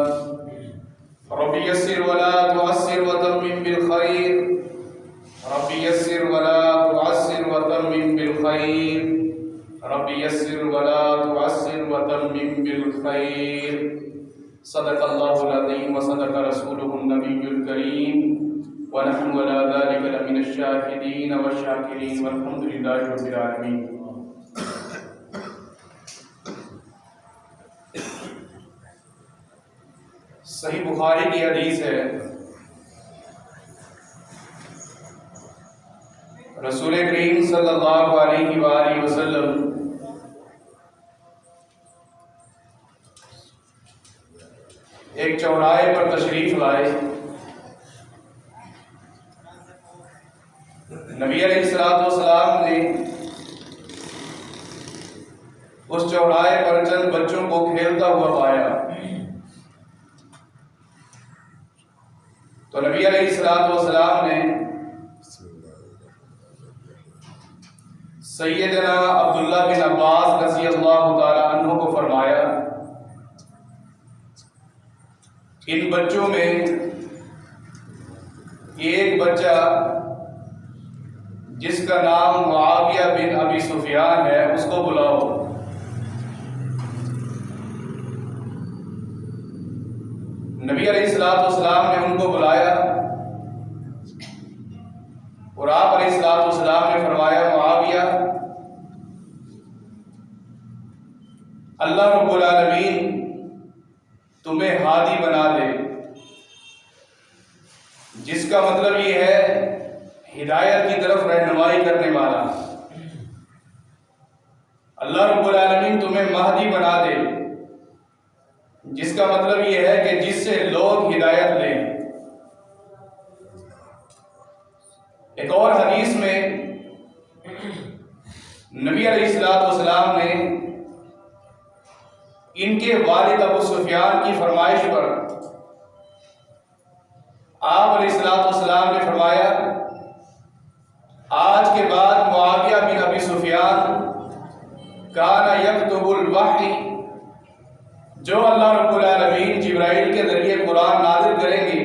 رب يسر ولا تعسر وتمم بالخير رب يسر ولا تعسر وتمم بالخير رب يسر ولا تعسر وتمم بالخير صدق الله العظيم وصدق رسوله النبي الكريم ونحن على ذلك لمن الشاهدين والشاكرين والحمد لله رب العالمين. صحیح بخاری کی حدیث ہے، رسول کریم صلی اللہ علیہ وآلہ وسلم ایک چوراہے پر تشریف لائے. نبی علیہ السلام نے اس چوراہے پر چند بچوں کو کھیلتا ہوا پایا تو نبی علیہ السلام نے سیدنا عبداللہ بن عباس رضی اللہ تعالی عنہ کو فرمایا ان بچوں میں ایک بچہ جس کا نام معاویہ بن ابی سفیان ہے اس کو بلاؤ. نبی علیہ السلام نے ان کو بلایا اور آپ علیہ السلام نے فرمایا معاویہ اللہ رب العالمین تمہیں ہادی بنا دے، جس کا مطلب یہ ہے ہدایت کی طرف رہنمائی کرنے والا. اللہ رب العالمین تمہیں مہدی بنا دے، جس کا مطلب یہ ہے کہ جس سے لوگ ہدایت لیں. ایک اور حدیث میں نبی علیہ السلام نے ان کے والد ابو سفیان کی فرمائش پر آپ علیہ السلام نے فرمایا آج کے بعد معاویہ بن ابی سفیان کان یکتب الوحی، جو اللہ رب العالمین جبرائیل کے ذریعے قرآن نازل کریں گے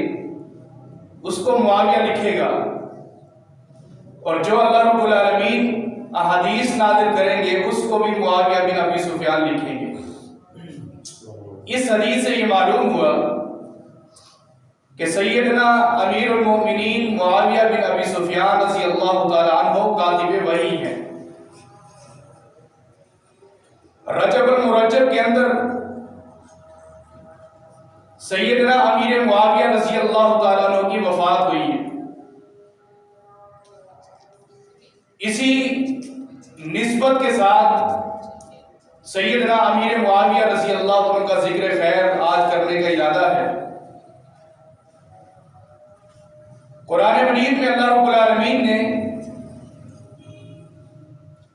اس کو معاویہ لکھے گا، اور جو اللہ رب العالمین احادیث نازل کریں گے اس کو بھی معاویہ بن ابی سفیان لکھیں گے. اس حدیث سے یہ معلوم ہوا کہ سیدنا امیر المومنین معاویہ بن ابی سفیان رضی اللہ تعالی عنہ کاتب وحی ہیں. رجب المرجب کے اندر سیدنا امیر معاویہ رضی اللہ تعالیٰ عنہ کی وفات ہوئی ہے. اسی نسبت کے ساتھ سیدنا امیر معاویہ رضی اللہ عنہ کا ذکر خیر آج کرنے کا ارادہ ہے. قرآن مجید میں اللہ رب العالمین نے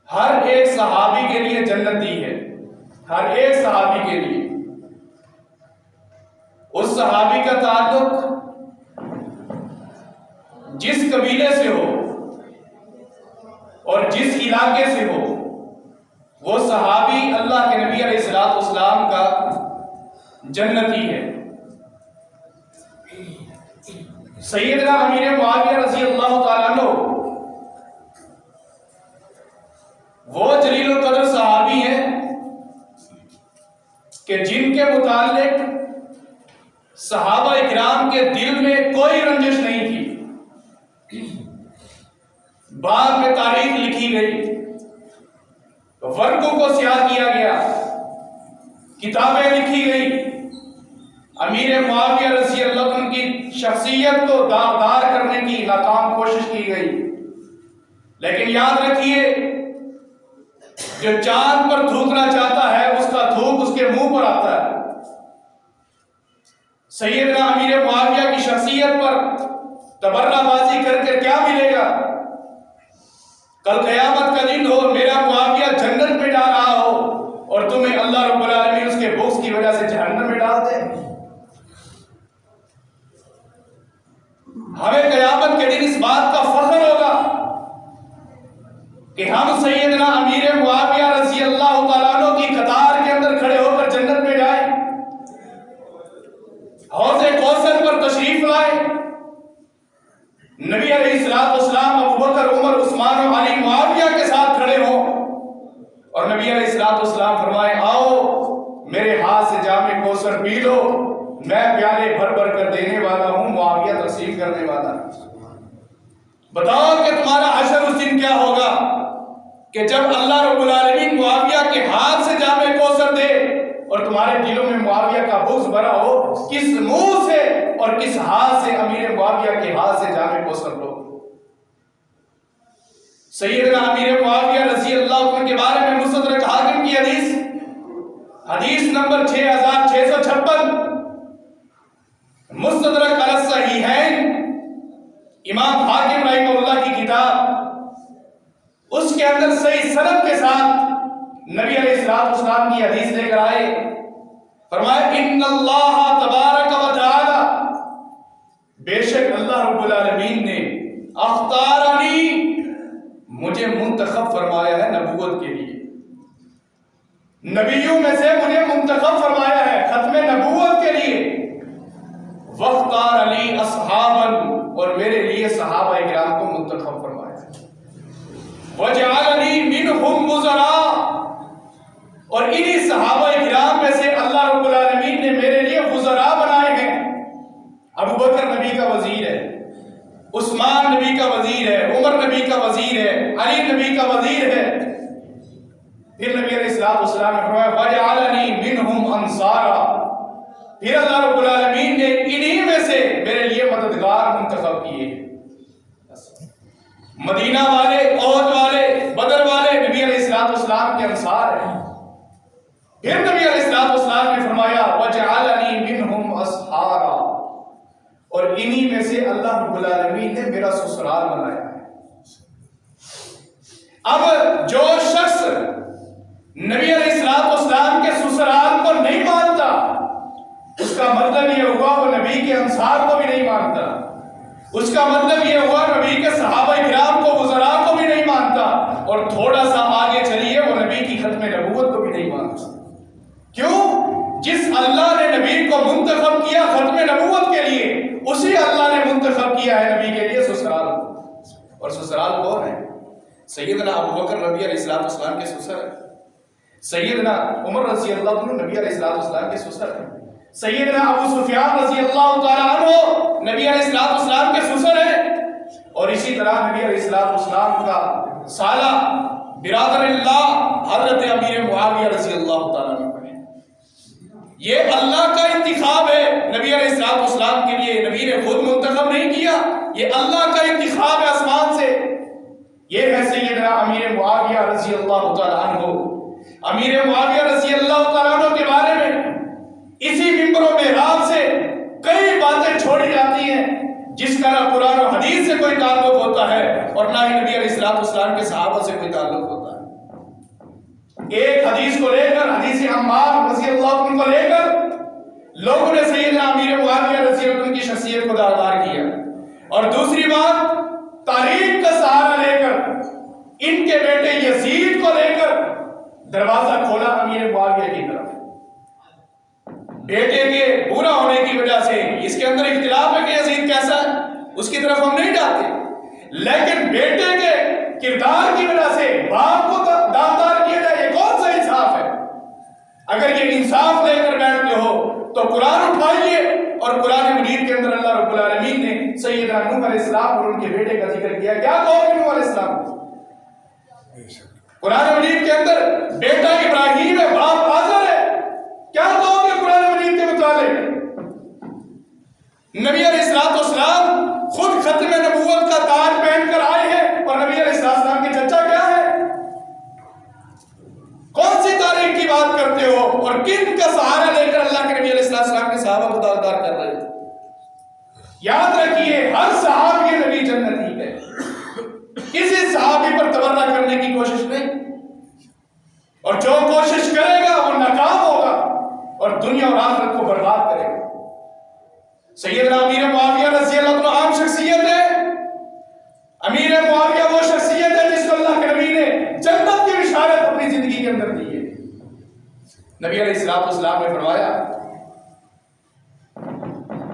ہر ایک صحابی کے لیے جنت دی ہے، ہر ایک صحابی کے لیے. اس صحابی کا تعلق جس قبیلے سے ہو اور جس علاقے سے ہو وہ صحابی اللہ کے نبی علیہ السلام کا جنتی ہے. سیدنا امیر معاویہ رضی اللہ تعالیٰ عنہ وہ جلیل القدر صحابی ہیں کہ جن کے متعلق صحابہ اکرام کے دل میں کوئی رنجش نہیں تھی. بعد میں تاریخ لکھی گئی، ورقوں کو سیاہ کیا گیا، کتابیں لکھی گئی، امیر معاویہ رضی اللہ عنہ کی شخصیت کو داغدار کرنے کی ناکام کوشش کی گئی. لیکن یاد رکھیے جو چاند پر تھوکنا چاہتا ہے اس کا تھوک اس کے منہ پر آتا ہے. سیدنا امیر معاویہ کی شخصیت پر تبرہ بازی کر کے کیا ملے گا؟ کل قیامت کا دن ہو، میرا معاویہ جنت میں جا رہا ہو اور تمہیں اللہ رب العالمین اس کے بغض کی وجہ سے جہنم میں ڈال دے. ہمیں قیامت کے دن اس بات کا فخر ہوگا کہ ہم سیدنا امیر معاویہ رضی اللہ تعالیٰ عنہ کی قطار کے اندر کھڑے ہو کر جنت میں جائیں. حوض کوثر پر تشریف لائے، نبی علیہ السلام ابو بکر، عمر، عثمان و علی، معاویہ کے ساتھ کھڑے ہوں اور نبی علیہ السلام فرمائے آؤ میرے ہاتھ سے جام کوثر پی لو، میں پیالے بھر بھر کر دینے والا ہوں، معاویہ تقسیم کرنے والا ہے۔ بتاؤ کہ تمہارا حشر اس دن کیا ہوگا کہ جب اللہ رب العالمین معاویہ کے ہاتھ سے جام کوثر دے اور تمہارے دلوں میں معاویہ کا بغض بھرا ہو، کس منہ سے اور کس ہاتھ سے امیر معاویہ کے ہاتھ سے جام کوثر لو؟ سیدنا امیر معاویہ رضی اللہ عنہ کے بارے میں مستدرک حاکم کی حدیث نمبر 6656، مستدرک علی الصحیحین، امام حاکم رحمہ اللہ کی کتاب، اس کے اندر صحیح سند کے ساتھ نبی علیہ السلام کی حدیث لے کر آئے، فرمایا ان اللہ تبارک و تعالی، بے شک اللہ رب العالمین نے اختارنی، مجھے منتخب فرمایا ہے نبوت کے لیے، نبیوں میں سے مجھے منتخب فرمایا ہے ختم نبوت کے لیے، واختار علی اصحابا، اور میرے لیے صحابہ کرام کو منتخب فرمایا، وجعلنی منہم وزراء، اور انہی صحابہ کرام میں سے اللہ رب العالمین نے میرے لیے وزراء بنائے ہیں۔ ابو بکر نبی کا وزیر ہے، عثمان نبی کا وزیر ہے، عمر نبی کا وزیر ہے، علی نبی کا وزیر ہے۔ پھر نبی علیہ السلام نے فرمایا وجعلنی منہم انصارا، پھر اللہ رب العالمین نے انہی میں سے میرے لیے مددگار منتخب کیے۔ مدینہ والے، احد والے، بدر والے نبی علیہ السلام کے انصار ہیں۔ پھر نبی علیہ السلام نے فرمایا وجعلنی منہم اصحارا، اور انہی میں سے اللہ رب العالمین نے میرا سسرال بنایا ہے۔ اب جو شخص نبی علیہ السلام کے سسرال کو نہیں مانتا، اس کا مطلب یہ ہوا وہ نبی کے انصار کو بھی نہیں مانتا، اس کا مطلب یہ ہوا نبی کے صحابہ کرام کو، وزراء کو بھی نہیں مانتا، اور تھوڑا سا آگے چلیے وہ نبی کی ختم نبوت کو بھی نہیں مانتا۔ کیوں؟ جس اللہ نے نبی کو منتخب کیا ختم نبوت کے لیے، اسی اللہ نے منتخب کیا ہے نبی کے لیے سسرال، اور سسرال کون ہے؟ سیدنا ابو بکر رضی علیہ السلام کے سسر ہے، سیدنا عمر رضی اللہ عنہ نبی علیہ السلام کے سسر ہے، سیدنا ابو سفیان رضی اللہ تعالیٰ عنہ نبی علیہ السلام کے سسر ہے، اور اسی طرح نبی علیہ السلام کا سالہ برادر اللہ حضرت امیر معاویہ رضی اللہ تعالیٰ عنہ ہے۔ یہ اللہ کا انتخاب ہے نبی علیہ السلام کے لیے، نبی نے خود منتخب نہیں کیا، یہ اللہ کا انتخاب ہے آسمان سے۔ یہ ہے سیدنا امیر معاویہ رضی اللہ تعالیٰ عنہ۔ امیر معاویہ رضی اللہ تعالیٰ عنہ کے بارے میں اسی منبر و محراب سے کئی باتیں چھوڑی جاتی ہیں جس کا نہ قرآن و حدیث سے کوئی تعلق ہوتا ہے اور نہ ہی نبی علیہ السلام کے صحابہ سے کوئی تعلق ہوتا ہے۔ ایک حدیث کو لے کر، حدیث عمار رضی اللہ عنہ کو لے کر لوگوں نے سیدنا امیر معاویہ رضی اللہ عنہ کی شخصیت کو داغدار کیا، اور دوسری بات تاریخ کا سہارا لے کر ان کے بیٹے یزید کو لے کر دروازہ کھولا امیر معاویہ کی طرف۔ بیٹے کے برا ہونے کی وجہ سے اس کے اندر اختلاف ہے کہ یزید کیسا ہے، اس کی طرف ہم نہیں جاتے، لیکن بیٹے کے کردار کی وجہ سے باپ کو داغدار کیا جائے، یہ کون سا انصاف ہے؟ اگر یہ انصاف لے کر بیٹھتے ہو تو قرآن اٹھائیے، اور قرآن مجید کے اندر اللہ رب العالمین نے سیدنا نوح علیہ السلام اور ان کے بیٹے کا ذکر کیا۔ کیا کہو گے نوح علیہ السلام؟ قرآن مجید کے اندر بیٹا ابراہیم ہے، باپ آزر ہے، کیا کہو گے قرآن مجید کے متعلق؟ نبی علیہ السلام خود ختم نبوت کا تاج پہن کر آئے ہیں، اور نبی علیہ السلام کے چچا کیا ہے؟ کون سی تاریخ کی بات کرتے ہو، اور کن کا سہارا لے کر اللہ کے نبی علیہ السلام کے صحابہ کو داغدار کر رہے ہیں؟ یاد رکھیے ہر صحابی نبی جنتی ہے، کسی صحابی پر تبرہ کرنے کی کوشش نہیں، اور جو کوشش کرے گا وہ ناکام ہوگا اور دنیا اور آخرت کو برباد کرے گا۔ سیدنا امیر معاویہ رضی اللہ عنہ عام شخصیت ہے، امیر معاویہ وہ شخصیت ہے جس کو اللہ کے نبی نے جنت کی بشارت اپنی زندگی کے اندر دی ہے۔ نبی علیہ السلام نے فرمایا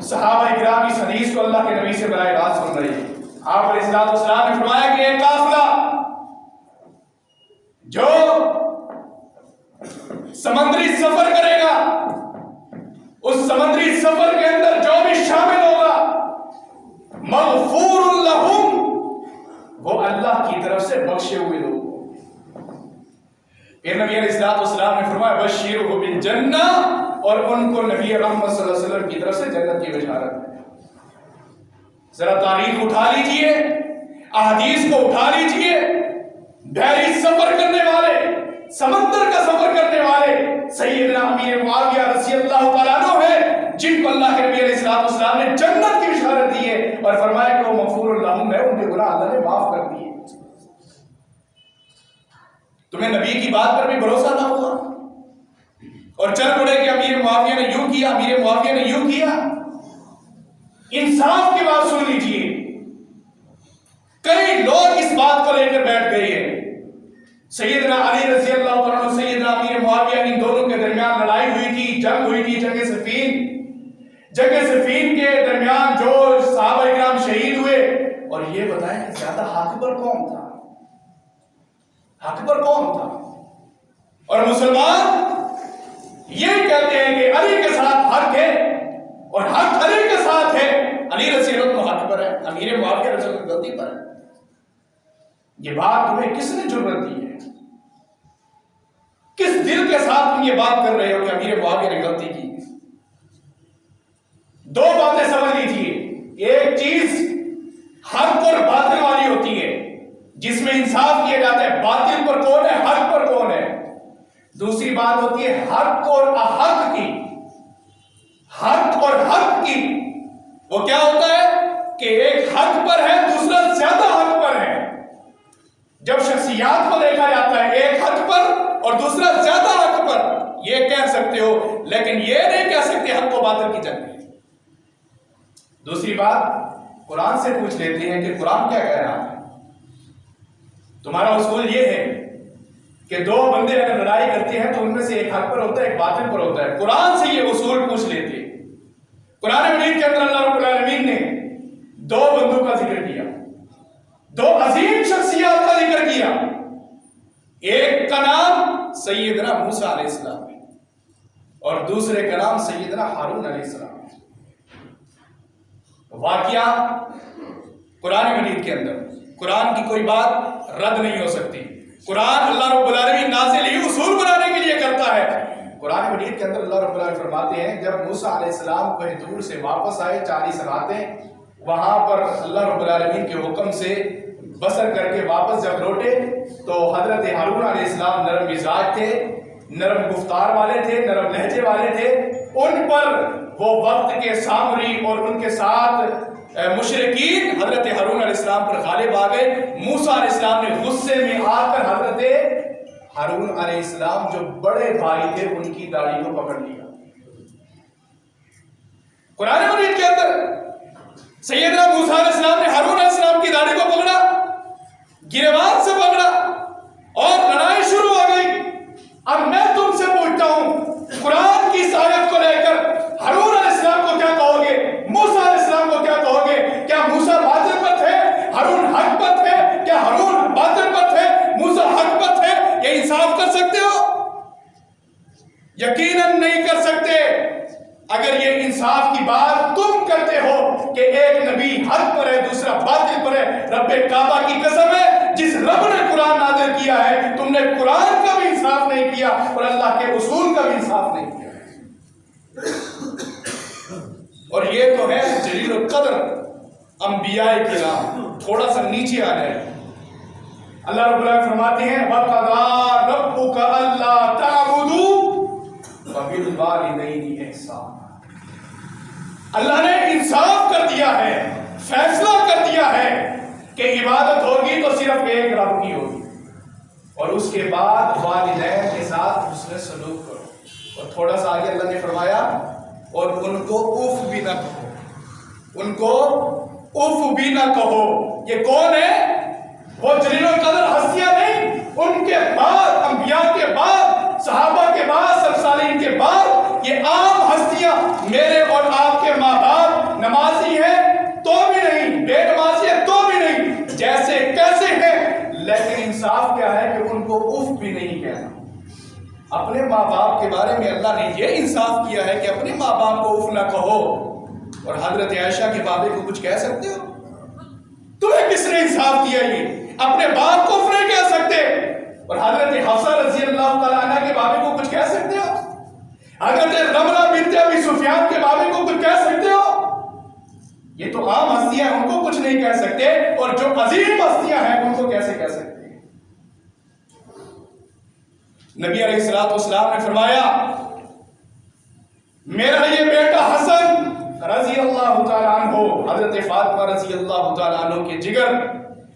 صحابہ کرام اس حدیث کو اللہ کے نبی سے براہ راست سن رہے ہیں۔ آپ علیہ الصلوۃ والسلام نے فرمایا کہ ایک قافلہ جو سمندری سفر کرے گا، اس سمندری سفر کے اندر جو بھی شامل ہوگا، مغفور لہم، وہ اللہ کی طرف سے بخشے ہوئے لوگ۔ پھر نبی علیہ الصلوۃ والسلام نے فرمایا بشرہ بالجنہ، اور ان کو نبی رحمت صلی اللہ علیہ وسلم کی طرف سے جنت کی بشارت ہے۔ ذرا تاریخ اٹھا لیجئے، احادیث کو اٹھا لیجئے، بحری سفر کرنے والے، سمندر کا سفر کرنے والے سیدنا امیر معاویہ رضی اللہ تعالیٰ عنہ ہے، جن کو اللہ کے نبی علیہ الصلوۃ والسلام نے جنت کی بشارت دی ہے اور فرمایا کہ وہ مغفور لہم ہے، ان کے گناہ اللہ نے معاف کر دیے۔ تمہیں نبی کی بات پر بھی بھروسہ نہ ہوا اور چل پڑے کہ امیر معاویہ نے یوں کیا، امیر معاویہ نے یوں کیا۔ انصاف کی بات سن لیجئے، کئی لوگ اس بات کو لے کر بیٹھ گئے ہیں سیدنا علی رضی اللہ عنہ، سیدنا امیر معاویہ، ان دونوں کے درمیان لڑائی ہوئی تھی، جنگ ہوئی تھی، جنگ صفین کے درمیان جو صحابہ کرام شہید ہوئے، اور یہ بتائیں کہ زیادہ حق پر کون تھا؟ حق پر کون تھا؟ اور مسلمان یہ کہتے ہیں کہ علی کے ساتھ حق ہے اور حق علی کے ساتھ ہے، علی رضی اللہ عنہ حق پر ہے، امیر معاویہ رضی اللہ عنہ غلطی پر ہے۔ یہ بات تمہیں کس نے جرأت دی ہے؟ کس دل کے ساتھ تم یہ بات کر رہے ہو کہ امیر معاویہ نے غلطی کی؟ دو باتیں سمجھ لیجیے، ایک چیز حق اور باطل والی ہوتی ہے جس میں انصاف کیا جاتا ہے، باطل پر کون ہے، حق پر کون ہے۔ دوسری بات ہوتی ہے حق اور احق کی، حق اور حق کی۔ وہ کیا ہوتا ہے کہ ایک حق پر ہے، دوسرا زیادہ حق پر ہے۔ جب شخصیات کو دیکھا جاتا ہے ایک حق پر اور دوسرا زیادہ حق پر، یہ کہہ سکتے ہو، لیکن یہ نہیں کہہ سکتے حق و باطل کی جنگ ہے۔ دوسری بات، قرآن سے پوچھ لیتے ہیں کہ قرآن کیا کہہ رہا ہے۔ تمہارا اصول یہ ہے کہ دو بندے اگر لڑائی کرتے ہیں تو ان میں سے ایک حق پر ہوتا ہے، ایک باطل پر ہوتا ہے۔ قرآن سے یہ اصول پوچھ لیتے ہیں۔ قرآن مجید کے اندر اللہ رب العالمین نے دو بندوں کا ذکر کیا، دو عظیم شخصیات کا ذکر کیا۔ ایک کا نام سیدنا موسیٰ علیہ السلام ہے اور دوسرے کا نام سیدنا ہارون علیہ السلام ہے۔ واقعہ قرآن مجید کے اندر، قرآن کی کوئی بات رد نہیں ہو سکتی۔ قرآن اللہ رب العالمین نازل ہی اصول بنانے کے لیے کرتا ہے۔ قرآن مجید کے اندر اللہ رب العالمین فرماتے ہیں جب موسیٰ علیہ السلام کوہ طور سے واپس آئے 40 راتیں وہاں پر اللہ رب العالمین کے حکم سے بسر کر کے واپس جب لوٹے تو حضرت ہارون علیہ السلام نرم مزاج تھے، نرم گفتار والے تھے، نرم لہجے والے تھے۔ ان پر وہ وقت کے سامری اور ان کے ساتھ مشرکین حضرت ہارون علیہ السلام پر غالب آ گئے۔ موسیٰ علیہ السلام نے غصے میں آ کر حضرت ہارون علیہ السلام جو بڑے بھائی تھے ان کی داڑھی کو پکڑ لیا۔ قرآن مجید کے اندر سیدنا موسیٰ علیہ السلام نے ہارون علیہ السلام کی داڑھی کو پکڑا، گریبان سے پکڑا اور لڑائی شروع ہو گئی۔ اب میں تم سے پوچھتا ہوں قرآن کی اس آیت کو لے کر ہارون علیہ السلام کو کیا کہو گے، موسیٰ علیہ السلام کو کیا کہو گے؟ کیا موسیٰ باطل پر تھے، ہارون حق پر تھے؟ کیا ہارون باطل پر تھے، موسیٰ حق پر تھے؟ یہ انصاف کر سکتے ہو؟ یقیناً نہیں کر سکتے۔ اگر یہ انصاف کی بات تم کرتے ہو کہ ایک نبی حق پر ہے دوسرا باطل پر ہے، رب کعبہ کی قسم ہے جس رب نے قرآن نازل کیا ہے، تم نے قرآن کا بھی انصاف نہیں کیا اور اللہ کے اصول کا بھی انصاف نہیں کیا۔ اور یہ تو ہے جلیل القدر انبیاء کرام۔ تھوڑا سا نیچے آ جائے، اللہ رب العالمین فرماتے ہیں وَقَضَىٰ رَبُّكَ أَلَّا تَعْبُدُوا وَبِالْوَالِدَيْنِ إِحْسَانًا۔ اللہ نے انصاف کر دیا ہے، فیصلہ کر دیا ہے کہ عبادت ہوگی تو صرف ایک رب کی ہوگی اور اس کے بعد والدین کے ساتھ حسن سلوک کرو۔ اور تھوڑا سا آگے اللہ نے فرمایا اور ان کو اف بھی نہ کہو، ان کو اف بھی نہ کہو۔ یہ کون ہے؟ وہ جلیل القدر ہستیاں نہیں، ان کے بعد انبیاء کے بعد صحابہ کے بعد سلف صالحین کے بعد یہ عام ہستیاں میرے اور آپ کے ماں باپ انصاف کیا ہے کہ ان کو اف بھی نہیں کہنا. اپنے ماں باپ کے بارے میں اللہ نے یہ انصاف کیا ہے کہ اپنے ماں باپ کو اف نہ کہو. اور حضرت عائشہ کے بابے کو کچھ کہہ سکتے ہو؟ تمہیں کس نے انصاف دیا؟ یہ اپنے باپ کو اف نہیں کہہ سکتے. اور حضرت حفصہ رضی اللہ تعالیٰ عنہ کے بابے کو کچھ کہہ سکتے ہو؟ حضرت رملہ بنت ابی سفیان کے بابے کو کچھ کہہ سکتے ہو؟ یہ تو عام ہستیاں ہیں، ان کو کچھ نہیں کہہ سکتے. اور جو عظیم ہستیاں ہیں ان کو کیسے کہہ سکتے ہیں؟ نبی علیہ الصلوۃ والسلام نے فرمایا میرا یہ بیٹا حسن رضی اللہ تعالیٰ عنہ، حضرت فاطمہ رضی اللہ تعالیٰ عنہ کے جگر،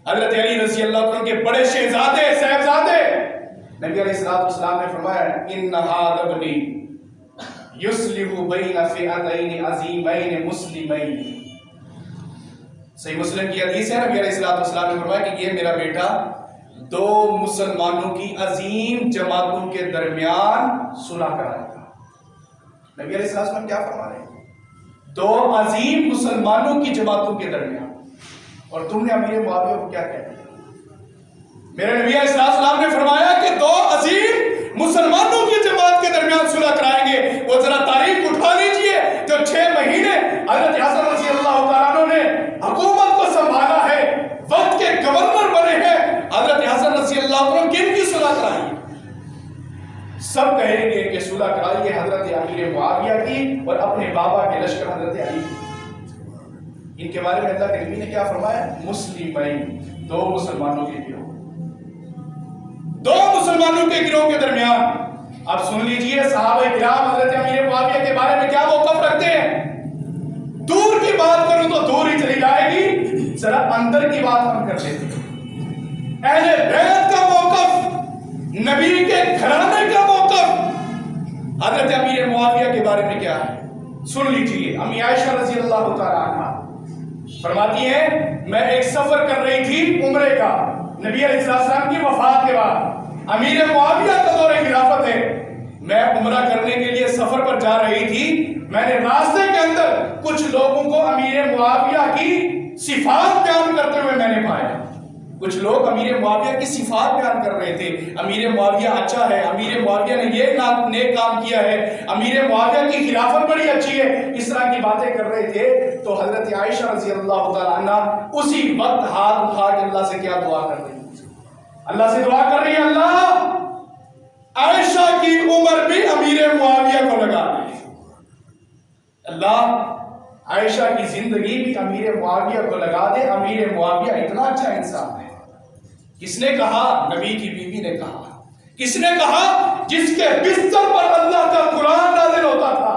حضرت علی رضی اللہ عنہ کے بڑے شہزادے صاحبزادے، نبی علیہ الصلوۃ والسلام نے فرمایا ان ھذا ابنی یصلح بین فئتین عظیمین مسلمین. صحیح مسلم کی حدیث ہے. نبی علیہ الصلوۃ والسلام نے فرمایا کہ یہ میرا بیٹا دو مسلمانوں کی عظیم جماعتوں کے درمیان صلح کرائے گا. نبی علیہ الصلوۃ والسلام کیا فرما رہے ہیں؟ دو عظیم مسلمانوں کی جماعتوں کے درمیان. اور تم نے امیر معاویہ کو کیا کہہ دیا؟ میرے نبی علیہ السلام نے فرمایا کہ دو عظیم مسلمانوں کی جماعت کے درمیان صلح کرائیں گے. وہ ذرا تاریخ اٹھا لیجئے. جو 6 مہینے حضرت حسن رضی اللہ تعالیٰ عنہ نے حکومت کو سنبھالا ہے، وقت کے گورنر بنے ہیں، حضرت حسن رضی اللہ عنہ کن کی صلح کرائیے؟ سب کہیں گے کہ صلح کرائیے حضرت امیر معاویہ کی اور اپنے بابا کے لشکر حضرت علی کی. ان کے بارے میں اللہ کے نبی نے کیا فرمایا؟ مسلمین، دو مسلمانوں کے گروہ، دو مسلمانوں کے گروہ کے درمیان. اب سن لیجئے صحابہ کرام حضرت امیر معاویہ کے بارے میں کیا موقف رکھتے ہیں. دور کی بات کروں تو دور ہی چلی جائے گی، ذرا اندر کی بات ہم کر لیتے ہیں. اہل بیت کا موقف، نبی کے گھرانے کا موقف حضرت امیر معاویہ کے بارے میں کیا ہے سن لیجئے. امی عائشہ رضی اللہ تعالی عنہ فرماتی ہیں میں ایک سفر کر رہی تھی عمرے کا، نبی علیہ السلام کی وفات کے بعد. امیر معاویہ کا دور خلافت ہے. میں عمرہ کرنے کے لیے سفر پر جا رہی تھی. میں نے راستے کے اندر کچھ لوگوں کو امیر معاویہ کی صفات بیان کرتے ہوئے میں نے پایا. کچھ لوگ امیر معاویہ کی صفات بیان کر رہے تھے. امیر معاویہ اچھا ہے، امیر معاویہ نے یہ نیک کام کیا ہے، امیر معاویہ کی خلافت بڑی اچھی ہے، اس طرح کی باتیں کر رہے تھے. تو حضرت عائشہ رضی اللہ تعالیٰ عنہ اسی وقت ہاتھ اٹھا کے اللہ سے کیا دعا کر رہی ہیں؟ اللہ سے دعا کر رہی ہے اللہ عائشہ کی عمر بھی امیر معاویہ کو لگا دے. اللہ عائشہ کی زندگی بھی امیر معاویہ کو لگا دے. امیر معاویہ اتنا اچھا انسان ہے. کس نے کہا؟ نبی کی بیوی نے کہا. کس نے کہا؟ جس کے بستر پر اللہ کا قرآن نازل ہوتا تھا.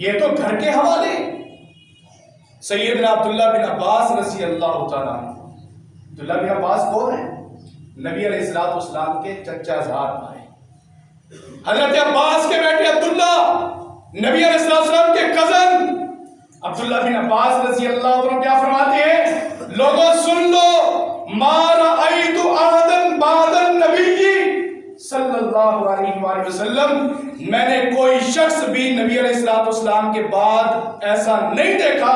یہ تو گھر کے حوالے. سیدنا عبداللہ بن عباس رضی اللہ تعالیٰ عنہ. عبداللہ بن عباس کون ہیں؟ نبی علیہ الصلوۃ والسلام کے چچا زاد بھائی. حضرت عباس کے بیٹے عبداللہ نبی علیہ السلام کے کزن. عبداللہ بن عباس رضی اللہ عنہ کیا فرماتے ہیں؟ لوگوں سن لو، ما رأیت احدا بعد النبی صلی اللہ علیہ وآلہ وسلم، میں نے کوئی شخص بھی نبی علیہ الصلوۃ والسلام کے بعد ایسا نہیں دیکھا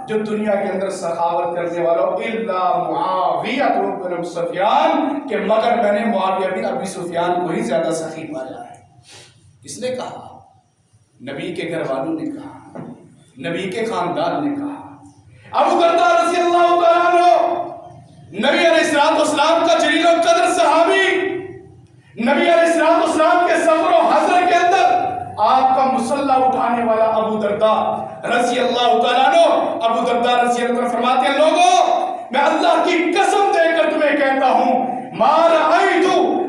جو دنیا کے اندر سخاوت کرنے والا الا معاویہ بن ابی سفیان، کہ مگر میں نے معاویہ بن ابی سفیان کو ہی زیادہ سخی پایا ہے. کس نے کہا؟ نبی کے گھر والوں نے کہا، نبی کے خاندان نے کہا. ابو درداء رضی اللہ تعالیٰ عنہ نبی علیہ الصلوۃ والسلام کا جلیل القدر صحابی، نبی علیہ الصلوۃ والسلام کے سفر و حضر کے اندر آپ کا مسلح اٹھانے والا ابو درداء رضی اللہ تعالیٰ عنہ، ابو درداء رضی اللہ عنہ فرماتے ہیں لوگوں میں اللہ کی قسم دے کر تمہیں کہتا ہوں ما رأیت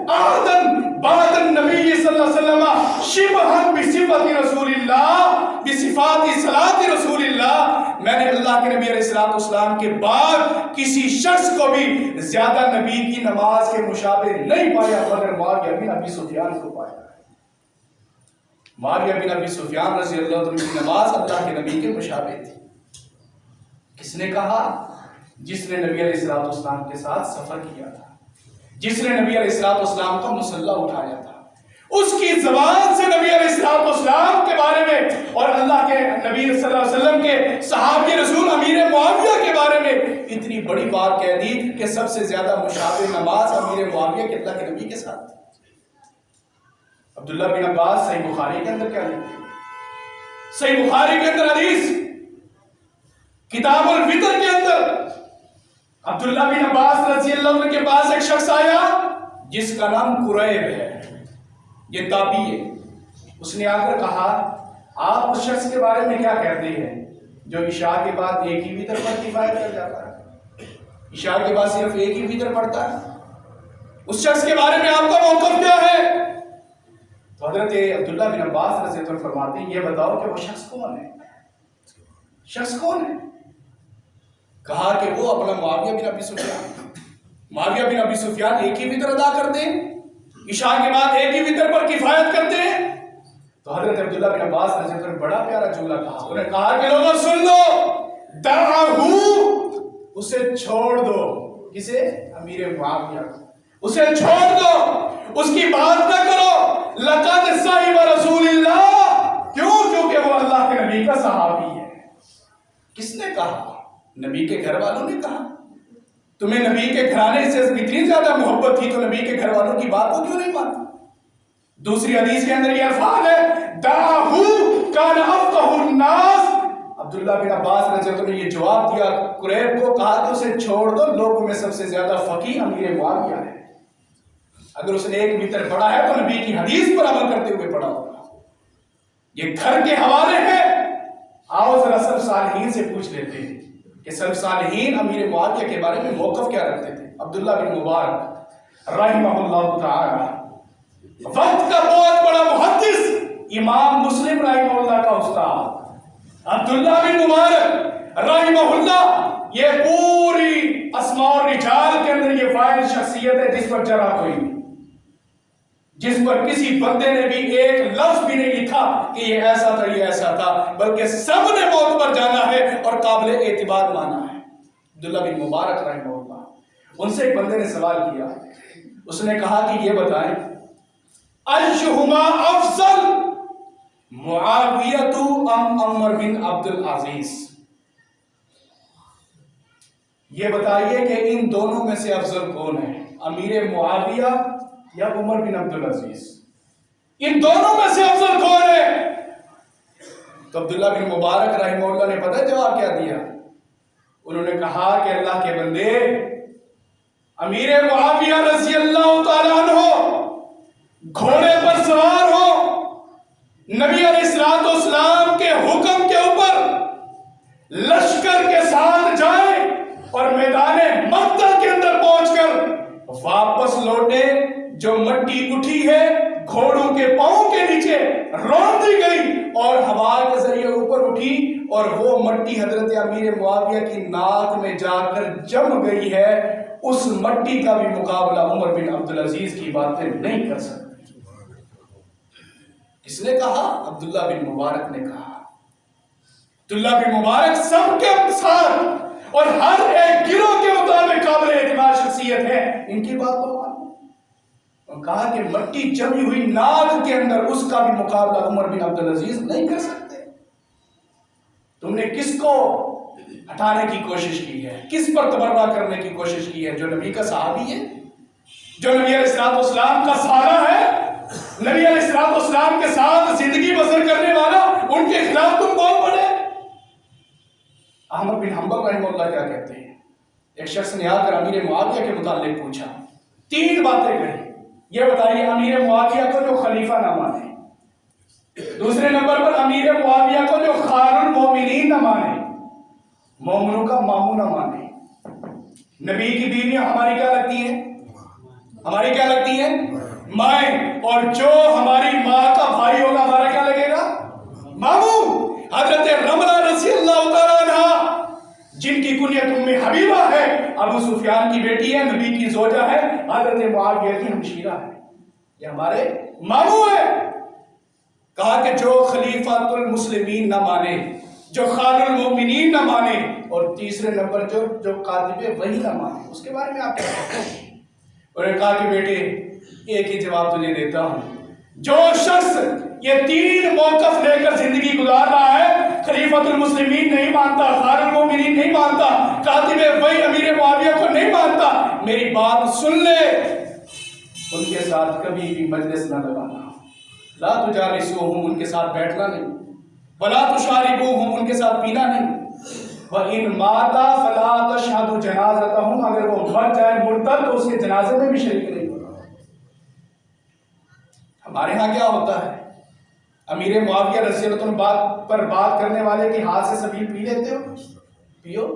احدا بعد النبی صلی اللہ علیہ وسلم شبہا بصفات رسول اللہ بصفات صلاۃ رسول اللہ، میں نے اللہ کے نبی علیہ السلام کے بعد کسی شخص کو بھی زیادہ نبی کی نماز کے مشابہ نہیں پایا مگر معاویہ بن ابی سفیان کو پایا. معاویہ بن ابی سفیان رضی اللہ عنہ کی نماز اللہ کے نبی کے مشابہ تھی. کس نے کہا؟ جس نے نبی علیہ السلام کے ساتھ سفر کیا تھا، جس نے نبی علیہ السلام کا مسلح اٹھایا تھا. اس کی زبان سے نبی علیہ السلام کے بارے میں اور اللہ کے نبی صلی اللہ علیہ وسلم کے صحابی رسول امیر معاویہ کے بارے میں اتنی بڑی بات کہہ دی کہ سب سے زیادہ مشابہ نماز امیر معاویہ کے اللہ کے نبی کے ساتھ تھی۔ عبداللہ بن عباس صحیح بخاری کے اندر کیا لکھتے ہیں؟ صحیح بخاری کے اندر حدیث کتاب الفطر کے اندر عبداللہ بن عباس رضی اللہ عنہ کے پاس ایک شخص آیا جس کا نام قریب ہے، یہ تابعی ہے۔ اس نے آ کر کہا آپ اس شخص کے بارے میں کیا کہتے ہیں جو عشاء کے بعد ایک ہی وتر پر کفایت کر جاتا ہے، عشاء کے بعد صرف ایک ہی وتر پڑھتا ہے، اس شخص کے بارے میں آپ کا موقف کیا ہے؟ تو حضرت عبداللہ بن عباس رضی اللہ عنہ فرماتے ہیں یہ بتاؤ کہ وہ شخص کون ہے؟ شخص کون ہے؟ کہا کہ وہ اپنا معاویہ بن ابی سفیان، معاویہ بن ابی سفیان ایک ہی وتر ادا کرتے ہیں، عشاء کے بعد ایک ہی وتر پر کفایت کرتے ہیں۔ تو حضرت عبداللہ بن عباس رضی اللہ عنہ بڑا پیارا جملہ کہا، انہوں نے کہا کہ لوگوں سن لو، دعہو، اسے چھوڑ دو۔ کسے؟ امیر معاویہ، اسے چھوڑ دو، اس کی بات نہ کرو۔ لقد صاحب رسول اللہ، کیوں؟ کیونکہ وہ اللہ کے نبی کا صحابی ہے۔ کس نے کہا؟ نبی کے گھر والوں نے کہا۔ تمہیں نبی کے گھرانے سے اتنی زیادہ محبت تھی تو نبی کے گھر والوں کی بات کو کیوں نہیں مانتے؟ دوسری حدیث کے اندر یہ الفاظ ہے دعہو کان افقہ الناس۔ عبداللہ بن عباس رضی اللہ عنہ نے یہ جواب دیا قریب کو، کہا کہ اسے چھوڑ دو، لوگوں میں سب سے زیادہ فقیہ امیر معاویہ ہے۔ اگر اس نے ایک وتر پڑھا ہے تو نبی کی حدیث پر عمل کرتے ہوئے پڑھا ہوگا۔ یہ گھر کے حوالے ہیں۔ آؤ ذرا سب صالحین سے پوچھ لیتے ہیں کہ سب صالحین امیر معاویہ کے بارے میں موقف کیا رکھتے تھے۔ عبداللہ بن مبارک رحمہ اللہ تعالی، وقت کا بہت بڑا محدث، امام مسلم رحمہ اللہ کا استاد عبداللہ بن مبارک رحمہ اللہ، یہ پوری اسماء الرجال کے اندر یہ فائل شخصیت ہے جس پر جرح کوئی نہیں، جس پر کسی بندے نے بھی ایک لفظ بھی نہیں لکھا کہ یہ ایسا تھا یہ ایسا تھا، بلکہ سب نے موت پر جانا ہے اور قابل اعتبار مانا ہے۔ عبداللہ بن مبارک رحمہ اللہ، ان سے ایک بندے نے سوال کیا، اس نے کہا کہ یہ بتائیں ایہما افضل معاویہ ام عمر بن عبد العزیز، یہ بتائیے کہ ان دونوں میں سے افضل کون ہے، امیر معاویہ یا عمر بن عبد العزیز؟ ان دونوں میں سے افضل کون ہے؟ تو عبداللہ بن مبارک رحمہ اللہ نے پتہ جواب کیا دیا؟ انہوں نے کہا کہ اللہ کے بندے، امیر معاویہ رضی اللہ تعالیٰ عنہ گھوڑے پر سوار ہو، نبی علیہ السلام کے حکم کے اوپر لشکر کے ساتھ جائیں اور میدان مقتل کے اندر پہنچ کر واپس لوٹے، جو مٹی اٹھی ہے گھوڑوں کے پاؤں کے نیچے رون دی گئی اور ہوا کے ذریعے اوپر اٹھی، اور وہ مٹی حضرت امیر معاویہ کی ناک میں جا کر جم گئی ہے، اس مٹی کا بھی مقابلہ عمر بن عبد العزیز کی باتیں نہیں کر سکتی۔ کس نے کہا؟ عبداللہ بن مبارک نے کہا۔ عبداللہ بن مبارک سب کے ساتھ اور ہر ایک گروہ کے مطابق قابل اعتبار شخصیت ہے، ان کی بات کو مانو۔ اور کہا کہ مٹی جمی ہوئی ناک کے اندر اس کا بھی مقابلہ عمر بن عبد العزیز نہیں کر سکتے۔ تم نے کس کو ہٹانے کی کوشش کی ہے، کس پر تبرہ کرنے کی کوشش کی ہے؟ جو نبی کا صحابی ہے، جو نبی علیہ السلام کا سہارا ہے، نبی علیہ السلام کے ساتھ زندگی بسر کرنے والا، ان کے خلاف تم بول پڑے۔ احمد بن حنبل رحمہ اللہ کیا کہتے ہیں؟ ایک شخص نے آ کر امیر معاویہ کے متعلق پوچھا، تین باتیں کہی، یہ بتائیے امیر معاویہ کو جو خلیفہ نہ مانے، دوسرے نمبر پر امیر معاویہ کو جو خیر المومنین نہ مانے، مومنوں کا ماموں نہ مانے، نبی کی بیویاں ہماری کیا لگتی ہیں؟ ہماری کیا لگتی ہیں؟ مائیں، اور جو ہماری ماں کا بھائی ہوگا ہمارا کیا لگے گا؟ ماموں۔ حضرت رملہ رضی اللہ تعالیٰ عنہ، جن کی کنیت ام حبیبہ ہے، ابو سفیان کی بیٹی ہے، نبی کی زوجہ ہے، حضرت معاویہ کی ہمشیرہ ہے، یہ ہمارے ماموں ہے۔ کہا کہ جو خلیفۃ المسلمین نہ مانے، جو خیر المومنین نہ مانے، اور تیسرے نمبر جو کاتب وحی نہ مانے، اس کے بارے میں آپ کیا کہتے ہیں؟ انہوں نے کہا کہ بیٹے ایک ہی جواب تجھے دیتا ہوں، جو شخص یہ تین موقف لے کر زندگی گزار رہا ہے. خلیفۃ المسلمین نہیں مانتا, خیر المومنین نہیں مانتا, کاتب وحی امیر معاویہ کو نہیں مانتا. میری بات سن لے, ان کے ساتھ کبھی بھی مجلس نہ لگانا, لا تجالسوہم, ان کے ساتھ بیٹھنا نہیں, ولا تشاربوہم, ان کے ساتھ پینا نہیں. وَإِن مَاتَ فَلَا تَشْهَدُ جَنَازَتَهُم, اگر وہ مر جائے مرتد تو اس کے جنازے میں بھی شریک نہیں ہونا. ہمارے ہاں کیا ہوتا ہے, امیر معاویہ رضی اللہ عنہ پر بات کرنے والے کے ہاتھ سے سبیل پی لیتے ہو, پیو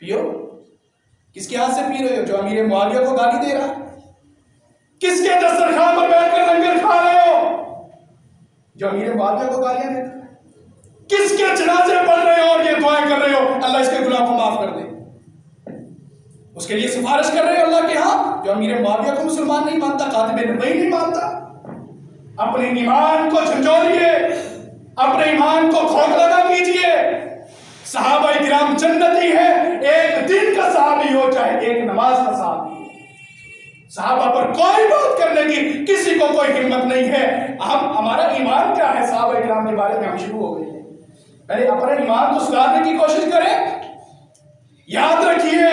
پیو. کس کے ہاتھ سے پی رہے ہو؟ جو امیر معاویہ کو گالی دے رہا ہے. کس کے دسترخوان پر بیٹھ کر لنگر کھا رہے ہو؟ جو امیر معاویہ کو گالیاں دیتا ہے. کس کے جنازے پڑھ رہے ہو اور یہ دعائیں کر رہے ہو اللہ اس کے گناہ کو معاف کر دے؟ اس کے لیے سفارش کر رہے ہو اللہ کے ہاں. جو امیر معاویہ کو مسلمان نہیں مانتا, کاتب وحی نہیں مانتا. اپنے ایمان کو جھنجھوڑیے, اپنے ایمان کو کھوکھلا نہ کیجیے. صحابہ کرام جنتی ہیں, ایک دن کا صحابی ہو چاہے ایک نماز کا صحابی ہو. صحابہ پر کوئی بات کرنے کی کسی کو کوئی ہمت نہیں ہے. ہمارا ایمان کیا ہے صحابہ کرام کے بارے میں ہم شروع ہو گئے ہیں. پہلے اپنے ایمان کو سدھارنے کی کوشش کریں. یاد رکھیے